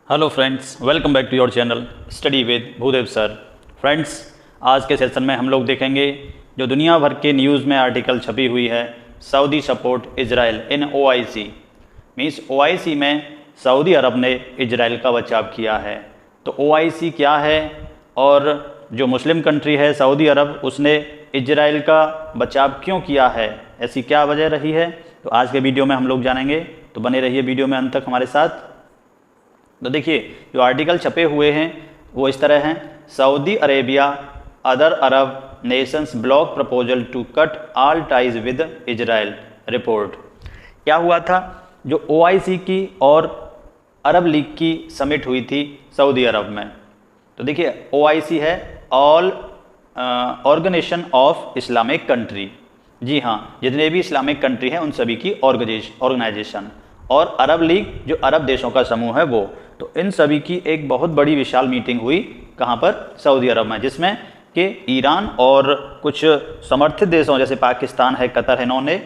Hello friends, welcome back to your channel study with Bhudev sir. Friends, आज के session में हम लोग देखेंगे जो दुनिया भर के न्यूज़ में आर्टिकल छपी हुई है, सऊदी सपोर्ट इजराइल इन ओआईसी। मीन्स ओआईसी में सऊदी अरब ने इजराइल का बचाव किया है। तो ओआईसी क्या है और जो मुस्लिम कंट्री है सऊदी अरब, उसने इजराइल का बचाव क्यों किया है, ऐसी क्या वजह रही है, तो आज के वीडियो में हम लोग जानेंगे। तो बने रहिए वीडियो में अंत तक हमारे साथ। तो देखिए, जो आर्टिकल छपे हुए हैं वो इस तरह हैं। Saudi Arabia other Arab nations block proposal to cut all ties with Israel report. क्या हुआ था, जो ओआईसी की और अरब लीग की समिट हुई थी सऊदी अरब में। तो देखिए, ओआईसी है all organisation of Islamic country. जी हाँ, जितने भी इस्लामिक कंट्री हैं उन सभी की ऑर्गेनाइजेशन। और अरब लीग जो अरब देशों का समूह है वो। तो इन सभी की एक बहुत बड़ी विशाल मीटिंग हुई, कहाँ पर, सऊदी अरब में, जिसमें कि ईरान और कुछ समर्थित देशों जैसे पाकिस्तान है, कतर है, इन्होंने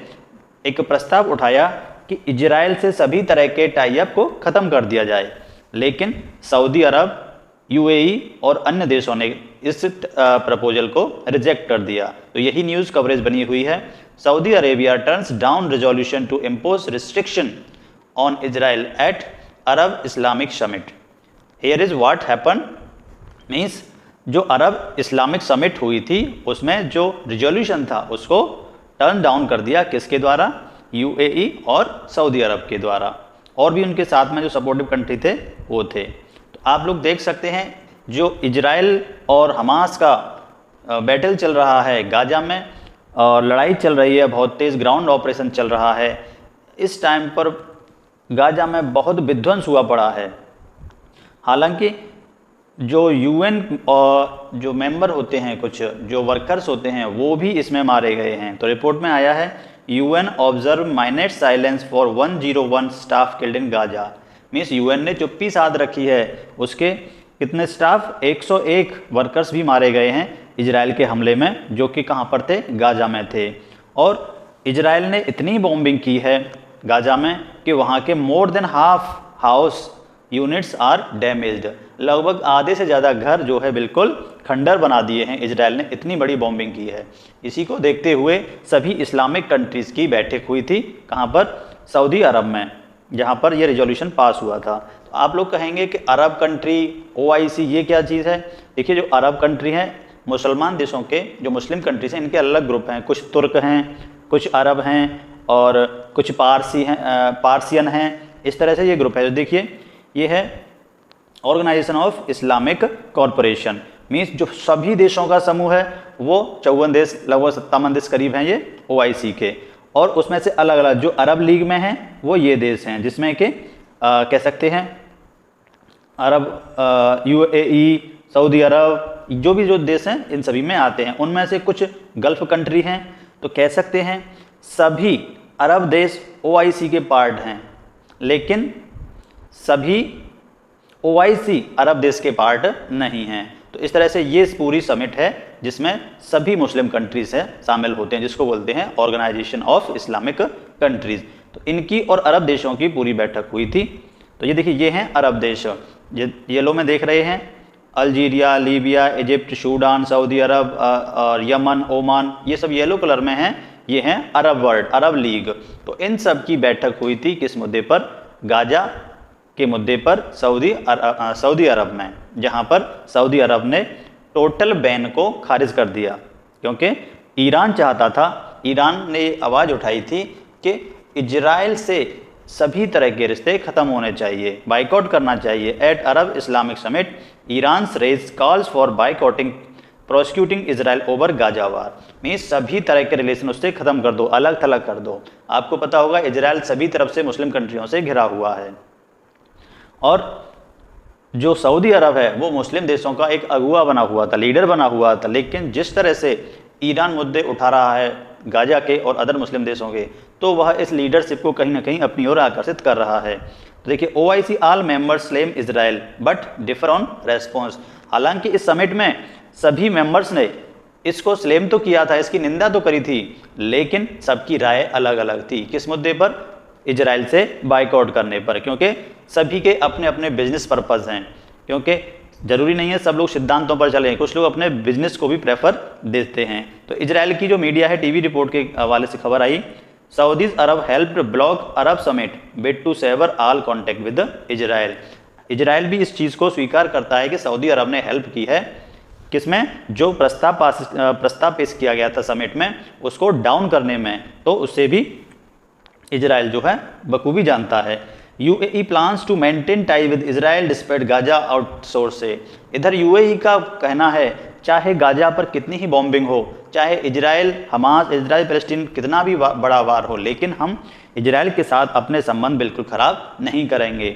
एक प्रस्ताव उठाया कि इजराइल से सभी तरह के टाई अप को ख़त्म कर दिया जाए। लेकिन सऊदी अरब, यूएई और अन्य देशों ने इस प्रपोजल को रिजेक्ट कर दिया। तो यही न्यूज़ कवरेज बनी हुई है। Saudi Arabia turns down resolution to impose restriction on Israel at Arab Islamic summit. Here is what happen. Means जो अरब इस्लामिक समिट हुई थी उसमें जो रिजोल्यूशन था उसको टर्न डाउन कर दिया। किसके द्वारा? यूएई और सऊदी अरब के द्वारा, और भी उनके साथ में जो सपोर्टिव कंट्री थे वो थे। तो आप लोग देख सकते हैं जो इजराइल और हमास का बैटल चल रहा है गाजा में, और लड़ाई चल रही है, बहुत तेज़ ग्राउंड ऑपरेशन चल रहा है। इस टाइम पर गाजा में बहुत विध्वंस हुआ पड़ा है। हालांकि जो यूएन और जो मेंबर होते हैं, कुछ जो वर्कर्स होते हैं, वो भी इसमें मारे गए हैं। तो रिपोर्ट में आया है UN observe minute silence for 101 staff killed in Gaza. Means UN ने चुप्पी साध रखी है। उसके कितने स्टाफ, 101 वर्कर्स भी मारे गए हैं इजराइल के हमले में, जो कि कहाँ पर थे, गाजा में थे। और इजराइल ने इतनी बॉम्बिंग की है गाजा में कि वहाँ के more than half house units are damaged. लगभग आधे से ज़्यादा घर जो है बिल्कुल खंडर बना दिए हैं इजराइल ने, इतनी बड़ी बॉम्बिंग की है। इसी को देखते हुए सभी इस्लामिक कंट्रीज़ की बैठक हुई थी, कहाँ पर, सऊदी अरब में, जहाँ पर यह रिजोल्यूशन पास हुआ था। तो आप लोग कहेंगे कि अरब कंट्री, ओआईसी, ये क्या चीज़ है। देखिए, जो अरब कंट्री हैं, मुसलमान देशों के जो मुस्लिम कंट्रीज हैं, इनके अलग ग्रुप हैं। कुछ तुर्क हैं, कुछ अरब हैं और कुछ पारसी हैं, पार्सियन हैं। इस तरह से ये ग्रुप है। देखिए, ये है organisation of Islamic corporation. Means जो सभी देशों का समूह है वो 54 देश, लगभग 57 देश करीब हैं ये ओआईसी के। और उसमें से अलग अलग जो अरब लीग में हैं वो ये देश हैं, जिसमें कि कह सकते हैं अरब, यूएई, सऊदी अरब, जो भी जो देश हैं इन सभी में आते हैं। उनमें से कुछ गल्फ कंट्री हैं। तो कह सकते हैं सभी अरब देश ओआईसी के पार्ट हैं, लेकिन सभी ओआईसी अरब देश के पार्ट नहीं हैं। तो इस तरह से ये पूरी समिट है जिसमें सभी मुस्लिम कंट्रीज है शामिल होते हैं, जिसको बोलते हैं ऑर्गेनाइजेशन ऑफ इस्लामिक कंट्रीज। तो इनकी और अरब देशों की पूरी बैठक हुई थी। तो ये देखिए, ये हैं अरब देश, ये येलो में देख रहे हैं, Algeria, Libya, Egypt, Sudan, Saudi Arabia और यमन, ओमान, ये सब येलो कलर में हैं। ये हैं अरब वर्ल्ड, अरब लीग। तो इन सब की बैठक हुई थी किस मुद्दे पर? गाजा के मुद्दे पर, सऊदी अरब में, जहां पर सऊदी अरब ने टोटल बैन को खारिज कर दिया। क्योंकि ईरान चाहता था, ईरान ने आवाज़ उठाई थी कि इजराइल से सभी तरह के रिश्ते खत्म होने चाहिए, बाइकआउट करना चाहिए। At Arab Islamic summit Iran raise calls for boycotting prosecuting Israel over Gaza war. Means सभी तरह के रिलेशन उससे खत्म कर दो, अलग थलग कर दो। आपको पता होगा इजराइल सभी तरफ से मुस्लिम कंट्रियों से घिरा हुआ है, और जो सऊदी अरब है वो मुस्लिम देशों का एक अगुवा बना हुआ था, लीडर बना हुआ था। लेकिन जिस तरह से ईरान मुद्दे उठा रहा है गाजा के और अदर मुस्लिम देशों के, तो वह इस लीडरशिप को कहीं ना कहीं अपनी ओर आकर्षित कर रहा है। तो देखिए, OIC all members claim Israel but differ on response. हालांकि इस समिट में सभी मेंबर्स ने इसको स्लेम तो किया था, इसकी निंदा तो करी थी, लेकिन सबकी राय अलग अलग थी। किस मुद्दे पर? इजराइल से बाइकआउट करने पर, क्योंकि सभी के अपने अपने बिजनेस पर्पस हैं, क्योंकि जरूरी नहीं है सब लोग सिद्धांतों पर चले, कुछ लोग अपने बिजनेस को भी प्रेफर देते हैं। तो इजराइल की जो मीडिया है, टीवी रिपोर्ट के हवाले से खबर आई, Saudis Arab helped block Arab summit bid to sever all contact with Israel. Israel भी इस चीज़ को स्वीकार करता है कि सऊदी अरब ने हेल्प की है, किसमें, जो प्रस्ताव पेश किया गया था समिट में उसको डाउन करने में, तो उससे भी इजराइल जो है बखूबी जानता है। UAE plans to maintain tie with Israel despite Gaza outsource से। इधर यूएई का कहना है चाहे गाजा पर कितनी ही बॉम्बिंग हो, चाहे इजराइल पैलेस्टीन कितना भी बड़ा वार हो, लेकिन हम इजराइल के साथ अपने संबंध बिल्कुल खराब नहीं करेंगे।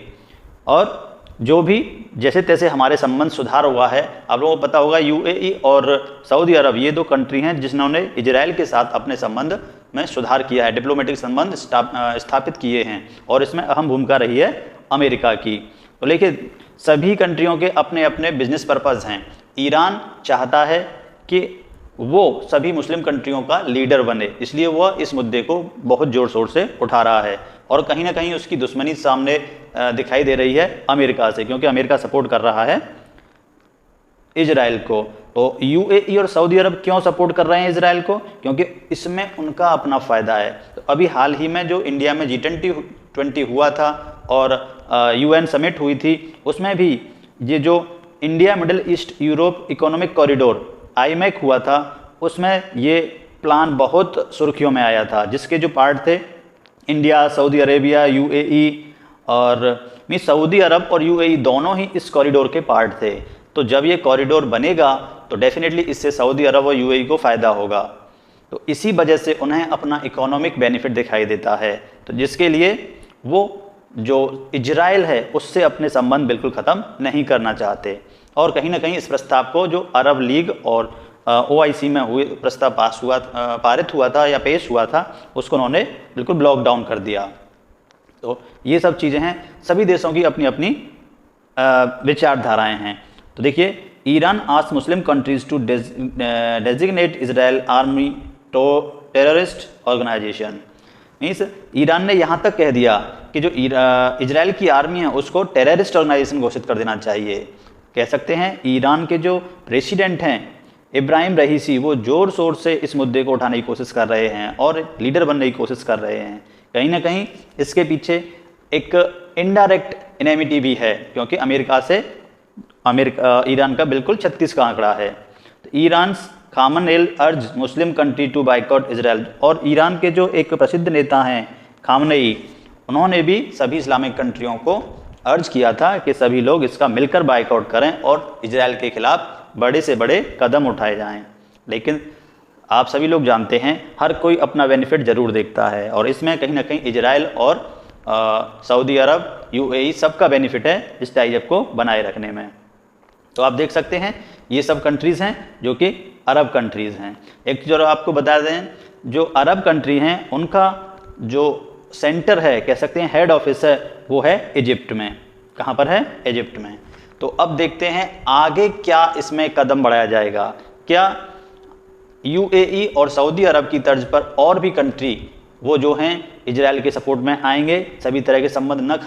और जो भी जैसे तैसे हमारे संबंध सुधार हुआ है, आप लोगों को पता होगा यूएई और सऊदी अरब ये दो कंट्री हैं जिन्होंने इजराइल के साथ अपने संबंध में सुधार किया है, डिप्लोमेटिक संबंध स्थापित किए हैं, और इसमें अहम भूमिका रही है अमेरिका की। तो लेकिन सभी कंट्रियों के अपने अपने बिजनेस पर्पस हैं। ईरान चाहता है कि वो सभी मुस्लिम कंट्रियों का लीडर बने, इसलिए वह इस मुद्दे को बहुत जोर शोर से उठा रहा है, और कहीं ना कहीं उसकी दुश्मनी सामने दिखाई दे रही है अमेरिका से, क्योंकि अमेरिका सपोर्ट कर रहा है इजराइल को। तो यूएई और सऊदी अरब क्यों सपोर्ट कर रहे हैं इजराइल को, क्योंकि इसमें उनका अपना फ़ायदा है। तो अभी हाल ही में जो इंडिया में G20 हुआ था और UN समिट हुई थी, उसमें भी ये जो India middle east Europe economic corridor IMEC हुआ था, उसमें ये प्लान बहुत सुर्खियों में आया था, जिसके जो पार्ट थे इंडिया, सऊदी अरेबिया, UAE और सऊदी अरब और UAE दोनों ही इस कॉरिडोर के पार्ट थे। तो जब ये कॉरिडोर बनेगा तो डेफिनेटली इससे सऊदी अरब और UAE को फ़ायदा होगा। तो इसी वजह से उन्हें अपना इकोनॉमिक बेनिफिट दिखाई देता है, तो जिसके लिए वो जो इजराइल है उससे अपने संबंध बिल्कुल ख़त्म नहीं करना चाहते। और कहीं ना कहीं इस प्रस्ताव को जो अरब लीग और OIC में हुए प्रस्ताव पारित हुआ था या पेश हुआ था, उसको उन्होंने बिल्कुल ब्लॉक डाउन कर दिया। तो ये सब चीज़ें हैं, सभी देशों की अपनी अपनी विचारधाराएं हैं। तो देखिए, Iran asked Muslim countries to designate Israel army terrorist organisation. Means Iran ने यहाँ तक कह दिया कि जो इजराइल की आर्मी है उसको टेररिस्ट ऑर्गेनाइजेशन घोषित कर देना चाहिए। कह सकते हैं ईरान के जो प्रेसिडेंट हैं इब्राहिम रईसी, वो ज़ोर शोर से इस मुद्दे को उठाने की कोशिश कर रहे हैं और लीडर बनने की कोशिश कर रहे हैं। कहीं ना कहीं इसके पीछे एक इनडायरेक्ट एनिमिटी भी है, क्योंकि ईरान का बिल्कुल 36 का आंकड़ा है। तो Iran Khamenei urge Muslim country to boycott Israel, और ईरान के जो एक प्रसिद्ध नेता हैं खामनेई, उन्होंने भी सभी इस्लामिक कंट्रियों को अर्ज किया था कि सभी लोग इसका मिलकर बाइकआउट करें और इजराइल के खिलाफ बड़े से बड़े कदम उठाए जाएं। लेकिन आप सभी लोग जानते हैं हर कोई अपना बेनिफिट जरूर देखता है, और इसमें कहीं ना कहीं इजराइल और सऊदी अरब, UAE सबका बेनिफिट है इस टाइप को बनाए रखने में। तो आप देख सकते हैं ये सब कंट्रीज़ हैं जो कि अरब कंट्रीज़ हैं। एक जो आपको बता दें, जो अरब कंट्री हैं उनका जो सेंटर है, कह सकते हैं हेड ऑफिस है, वो है इजिप्ट में। कहाँ पर है? इजिप्ट में। तो अब देखते हैं आगे क्या इसमें कदम बढ़ाया जाएगा। क्या UAE और सऊदी अरब की तर्ज पर और भी कंट्री वो जो हैं इजराइल के सपोर्ट में आएंगे, सभी तरह के संबंध न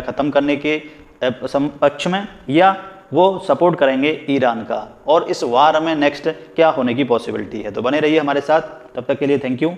ख़त्म करने के पक्ष में, या वो सपोर्ट करेंगे ईरान का, और इस वार में नेक्स्ट क्या होने की पॉसिबिलिटी है। तो बने रहिए हमारे साथ, तब तक के लिए थैंक यू।